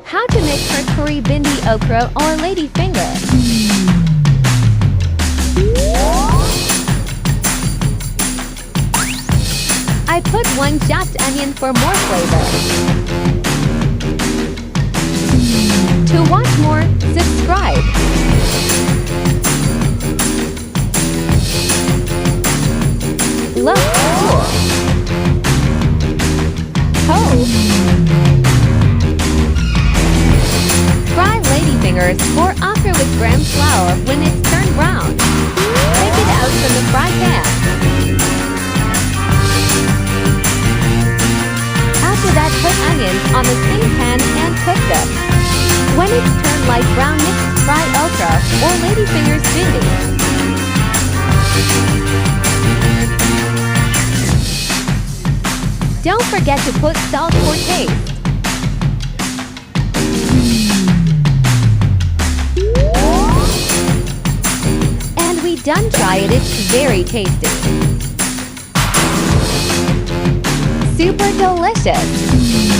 How to make Kurkuri Bhindi okra or ladyfinger. I put 1 chopped onion for more flavor. To watch more, subscribe. Look cool. Fry ladyfingers or okra with gram flour when it's turned brown. Take it out from the fry pan. After that, put onions on the same pan and cook them. When it's turned light brown, mix fry okra or ladyfingers bhindi. Don't forget to put salt for taste. And we done try it, it's very tasty. Super delicious.